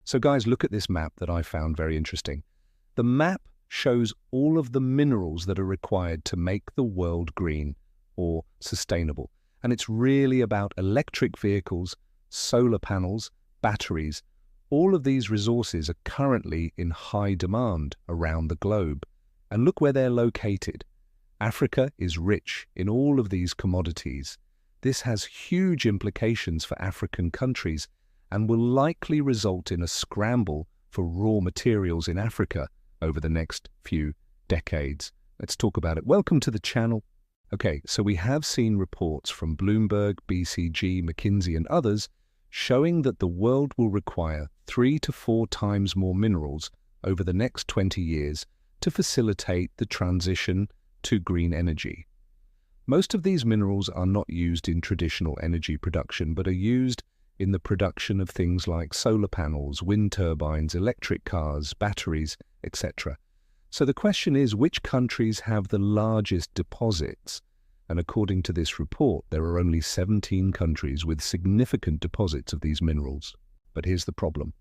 So guys, look at this map that I found very interesting. The map shows all of the minerals that are required to make the world green or sustainable. And it's really about electric vehicles, solar panels, batteries. All of these resources are currently in high demand around the globe. And look where they're located. Africa is rich in all of these commodities. This has huge implications for African countries and will likely result in a scramble for raw materials in Africa over the next few decades. Let's talk about it. Welcome to the channel. Okay, so we have seen reports from Bloomberg, BCG, McKinsey and others showing that the world will require 3 to 4 times more minerals over the next 20 years to facilitate the transition to green energy. Most of these minerals are not used in traditional energy production, but are used in the production of things like solar panels, wind turbines, electric cars, batteries, etc. So the question is, which countries have the largest deposits? And according to this report, there are only 17 countries with significant deposits of these minerals. But here's the problem.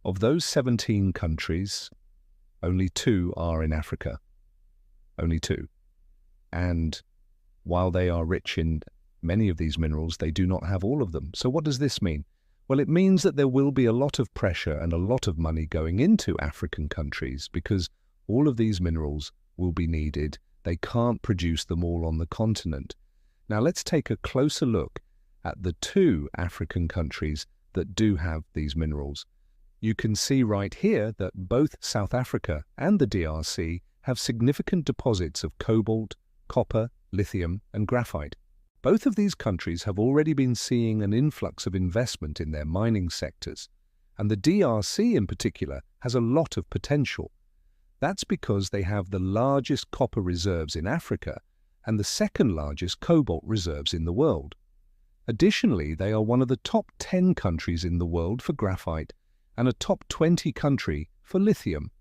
Of those 17 countries, only 2 are in Africa. Only 2. And while they are rich in many of these minerals, they do not have all of them. So what does this mean? Well, it means that there will be a lot of pressure and a lot of money going into African countries because all of these minerals will be needed. They can't produce them all on the continent. Now let's take a closer look at the 2 African countries that do have these minerals. You can see right here that both South Africa and the DRC have significant deposits of cobalt, copper, lithium and graphite. Both of these countries have already been seeing an influx of investment in their mining sectors, and the DRC in particular has a lot of potential. That's because they have the largest copper reserves in Africa and the second largest cobalt reserves in the world. Additionally, they are one of the top 10 countries in the world for graphite and a top 20 country for lithium.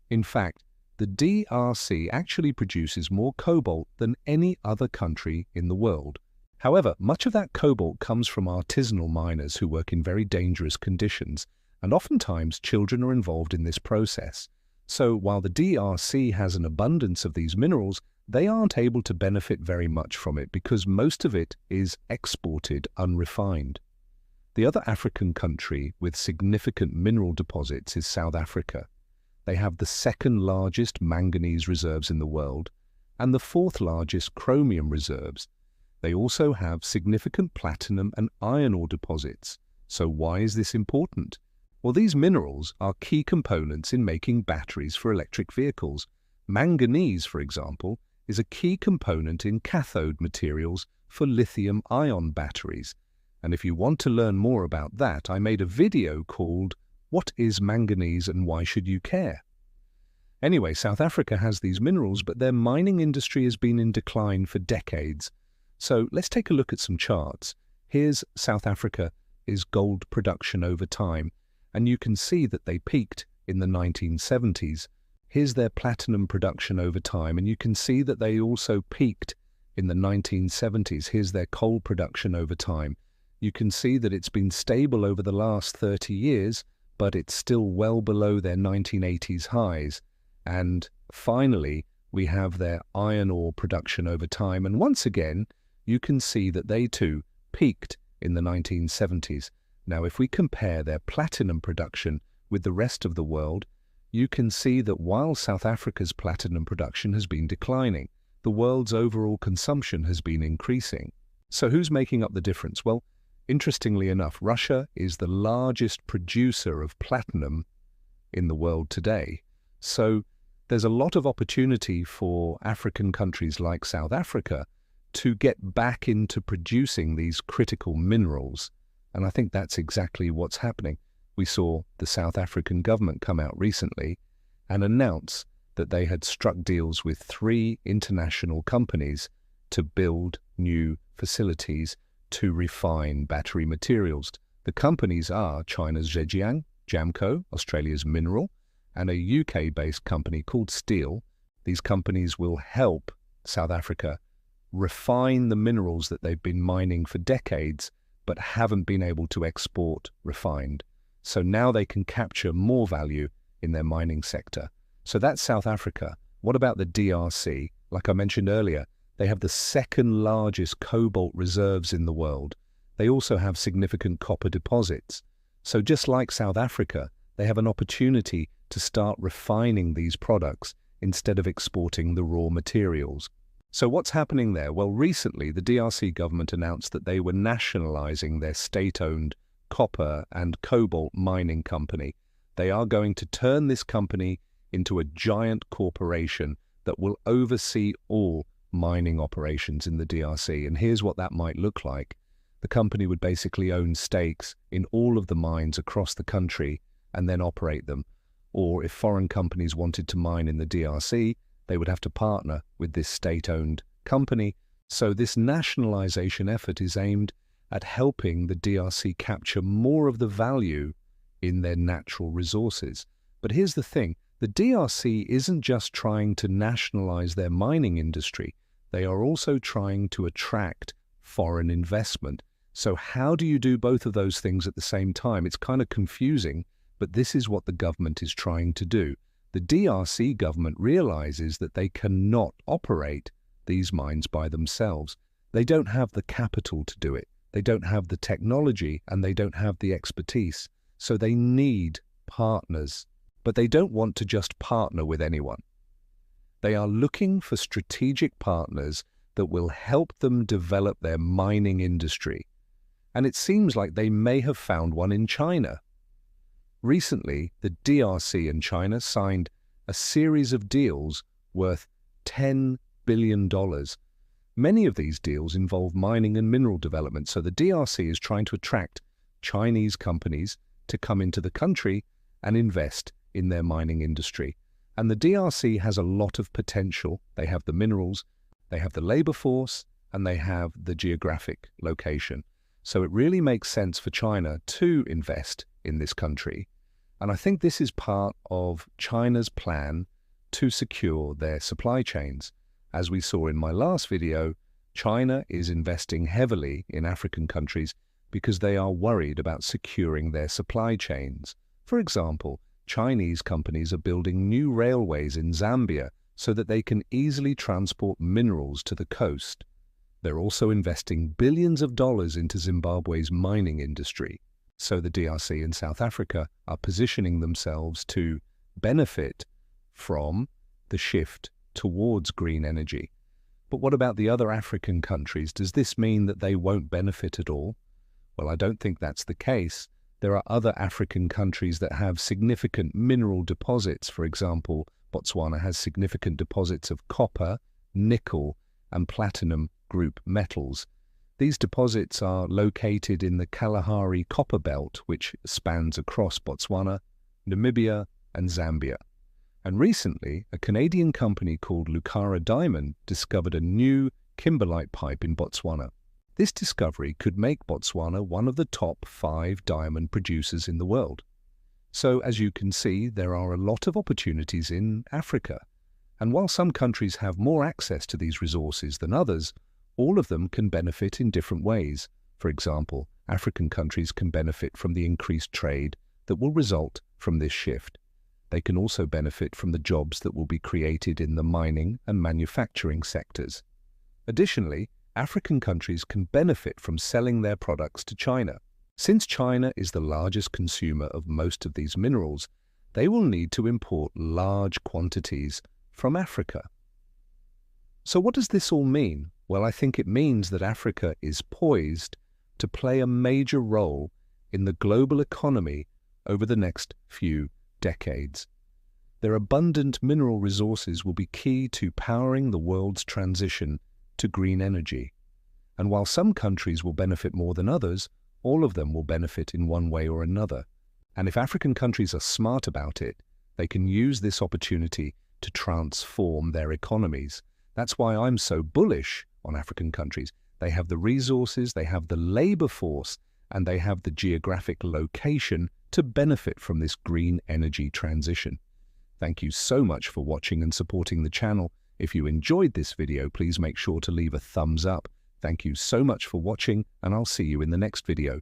In fact, the DRC actually produces more cobalt than any other country in the world. However, much of that cobalt comes from artisanal miners who work in very dangerous conditions, and oftentimes children are involved in this process. So while the DRC has an abundance of these minerals, they aren't able to benefit very much from it because most of it is exported unrefined. The other African country with significant mineral deposits is South Africa. They have the second largest manganese reserves in the world and the 4th largest chromium reserves. They also have significant platinum and iron ore deposits. So why is this important? Well, these minerals are key components in making batteries for electric vehicles. Manganese, for example, is a key component in cathode materials for lithium-ion batteries. And if you want to learn more about that, I made a video called "What is manganese and why should you care?" Anyway, South Africa has these minerals, but their mining industry has been in decline for decades. So let's take a look at some charts. Here's South Africa's gold production over time, and you can see that they peaked in the 1970s. Here's their platinum production over time, and you can see that they also peaked in the 1970s. Here's their coal production over time. You can see that it's been stable over the last 30 years, but it's still well below their 1980s highs. And finally, we have their iron ore production over time. And once again, you can see that they too peaked in the 1970s. Now, if we compare their platinum production with the rest of the world, you can see that while South Africa's platinum production has been declining, the world's overall consumption has been increasing. So who's making up the difference? Well, interestingly enough, Russia is the largest producer of platinum in the world today. So there's a lot of opportunity for African countries like South Africa to get back into producing these critical minerals. And I think that's exactly what's happening. We saw the South African government come out recently and announce that they had struck deals with 3 international companies to build new facilities to refine battery materials. The companies are China's Zhejiang, Jamco, Australia's Mineral, and a UK-based company called Steel. These companies will help South Africa refine the minerals that they've been mining for decades but haven't been able to export refined. So now they can capture more value in their mining sector. So that's South Africa. What about the DRC? Like I mentioned earlier, they have the second largest cobalt reserves in the world. They also have significant copper deposits. So just like South Africa, they have an opportunity to start refining these products instead of exporting the raw materials. So what's happening there? Well, recently the DRC government announced that they were nationalizing their state-owned copper and cobalt mining company. They are going to turn this company into a giant corporation that will oversee all mining operations in the DRC. And here's what that might look like. The company would basically own stakes in all of the mines across the country and then operate them. Or if foreign companies wanted to mine in the DRC, they would have to partner with this state-owned company. So this nationalization effort is aimed at helping the DRC capture more of the value in their natural resources. But here's the thing, the DRC isn't just trying to nationalize their mining industry, they are also trying to attract foreign investment. So how do you do both of those things at the same time? It's kind of confusing, but this is what the government is trying to do. The DRC government realizes that they cannot operate these mines by themselves. They don't have the capital to do it. They don't have the technology and they don't have the expertise. So they need partners. But they don't want to just partner with anyone. They are looking for strategic partners that will help them develop their mining industry. And it seems like they may have found one in China. Recently, the DRC and China signed a series of deals worth $10 billion. Many of these deals involve mining and mineral development, so the DRC is trying to attract Chinese companies to come into the country and invest in their mining industry. And the DRC has a lot of potential. They have the minerals, they have the labor force, and they have the geographic location. So it really makes sense for China to invest in this country. And I think this is part of China's plan to secure their supply chains. As we saw in my last video, China is investing heavily in African countries because they are worried about securing their supply chains. For example, Chinese companies are building new railways in Zambia so that they can easily transport minerals to the coast. They're also investing billions of dollars into Zimbabwe's mining industry. So the DRC and South Africa are positioning themselves to benefit from the shift towards green energy. But what about the other African countries? Does this mean that they won't benefit at all? Well, I don't think that's the case. There are other African countries that have significant mineral deposits. For example, Botswana has significant deposits of copper, nickel, and platinum group metals. These deposits are located in the Kalahari Copper Belt, which spans across Botswana, Namibia, and Zambia. And recently, a Canadian company called Lucara Diamond discovered a new kimberlite pipe in Botswana. This discovery could make Botswana one of the top 5 diamond producers in the world. So, as you can see, there are a lot of opportunities in Africa. And while some countries have more access to these resources than others, all of them can benefit in different ways. For example, African countries can benefit from the increased trade that will result from this shift. They can also benefit from the jobs that will be created in the mining and manufacturing sectors. Additionally, African countries can benefit from selling their products to China. Since China is the largest consumer of most of these minerals, they will need to import large quantities from Africa. So what does this all mean? Well, I think it means that Africa is poised to play a major role in the global economy over the next few decades. Their abundant mineral resources will be key to powering the world's transition to green energy. And while some countries will benefit more than others, all of them will benefit in one way or another. And if African countries are smart about it, they can use this opportunity to transform their economies. That's why I'm so bullish on African countries. They have the resources, they have the labor force, and they have the geographic location to benefit from this green energy transition. Thank you so much for watching and supporting the channel. If you enjoyed this video, please make sure to leave a thumbs up. Thank you so much for watching, and I'll see you in the next video.